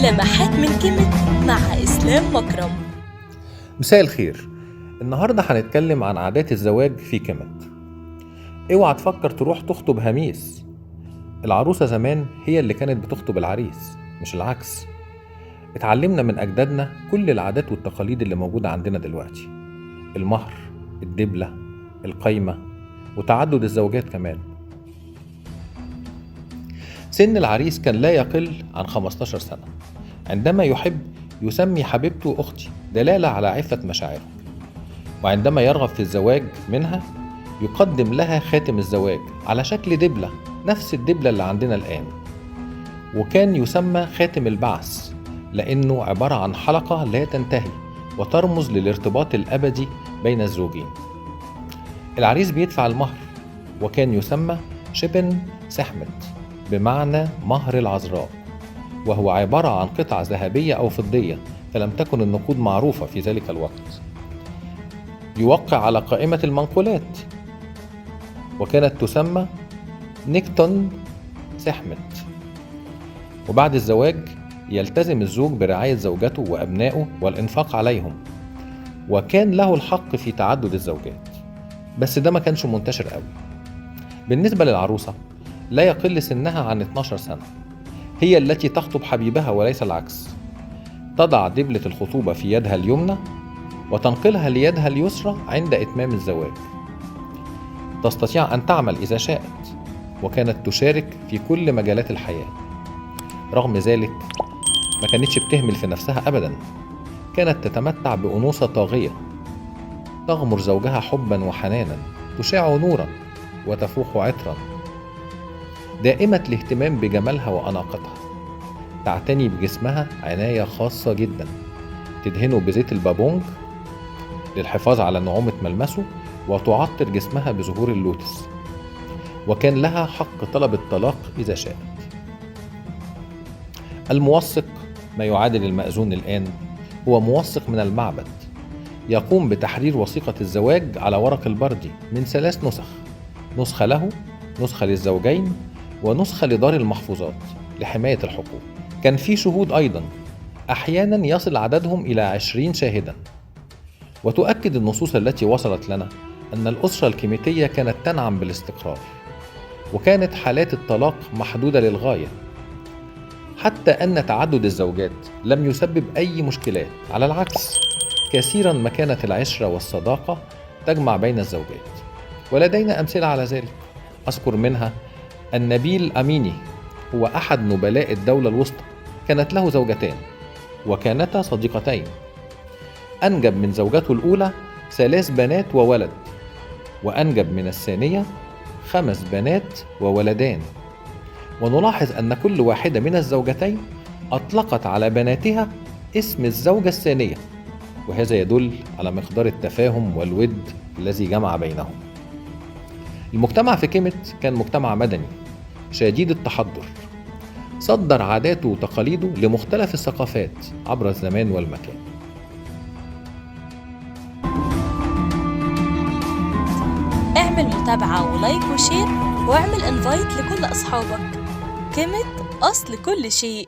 لمحات من كلمة مع إسلام مكرم. مساء الخير. النهاردة هنتكلم عن عادات الزواج في كيميت. اوعى تفكر تروح تخطب هميس. العروسة زمان هي اللي كانت بتخطب العريس مش العكس. اتعلمنا من أجدادنا كل العادات والتقاليد اللي موجودة عندنا دلوقتي: المهر، الدبلة، القايمة، وتعدد الزوجات كمان. سن العريس كان لا يقل عن 15 سنة. عندما يحب يسمي حبيبته أختي دلالة على عفة مشاعره، وعندما يرغب في الزواج منها يقدم لها خاتم الزواج على شكل دبلة، نفس الدبلة اللي عندنا الآن. وكان يسمى خاتم البعث لأنه عبارة عن حلقة لا تنتهي وترمز للارتباط الأبدي بين الزوجين. العريس بيدفع المهر، وكان يسمى شبن سحمت بمعنى مهر العذراء، وهو عبارة عن قطعة ذهبية أو فضية، فلم تكن النقود معروفة في ذلك الوقت. يوقع على قائمة المنقولات، وكانت تسمى نيكتون سحمت. وبعد الزواج يلتزم الزوج برعاية زوجته وأبنائه والإنفاق عليهم، وكان له الحق في تعدد الزوجات، بس ده ما كانش منتشر قوي. بالنسبة للعروسة لا يقل سنها عن 12 سنة، هي التي تخطب حبيبها وليس العكس. تضع دبلة الخطوبة في يدها اليمنى وتنقلها ليدها اليسرى عند إتمام الزواج. تستطيع أن تعمل إذا شاءت، وكانت تشارك في كل مجالات الحياة. رغم ذلك ما كانتش بتهمل في نفسها أبدا، كانت تتمتع بأنوثة طاغية، تغمر زوجها حبا وحنانا، تشع نورا وتفوح عطرا، دائمة الاهتمام بجمالها وأناقتها. تعتني بجسمها عناية خاصة جدا، تدهنه بزيت البابونج للحفاظ على نعومة ملمسه، وتعطر جسمها بزهور اللوتس. وكان لها حق طلب الطلاق إذا شاءت. الموثق، ما يعادل المأذون الآن، هو موثق من المعبد، يقوم بتحرير وثيقة الزواج على ورق البردي من 3 نسخ: نسخة له، نسخة للزوجين، ونسخة لدار المحفوظات لحماية الحقوق. كان في شهود أيضا، أحيانا يصل عددهم إلى 20 شاهدا. وتؤكد النصوص التي وصلت لنا أن الأسرة الكيميتية كانت تنعم بالاستقرار، وكانت حالات الطلاق محدودة للغاية، حتى أن تعدد الزوجات لم يسبب أي مشكلات. على العكس، كثيرا ما كانت العشرة والصداقة تجمع بين الزوجات، ولدينا أمثلة على ذلك. أذكر منها النبيل أميني، هو أحد نبلاء الدولة الوسطى، كانت له زوجتان وكانتا صديقتين. أنجب من زوجته الأولى 3 بنات وولد، وأنجب من الثانية 5 بنات وولدان. ونلاحظ أن كل واحدة من الزوجتين أطلقت على بناتها اسم الزوجة الثانية، وهذا يدل على مقدار التفاهم والود الذي جمع بينهم. المجتمع في كيميت كان مجتمع مدني شديد التحضر، صدر عاداته وتقاليده لمختلف الثقافات عبر الزمان والمكان. اعمل متابعة ولايك وشير، واعمل انفايت لكل أصحابك. كلمة أصل كل شيء.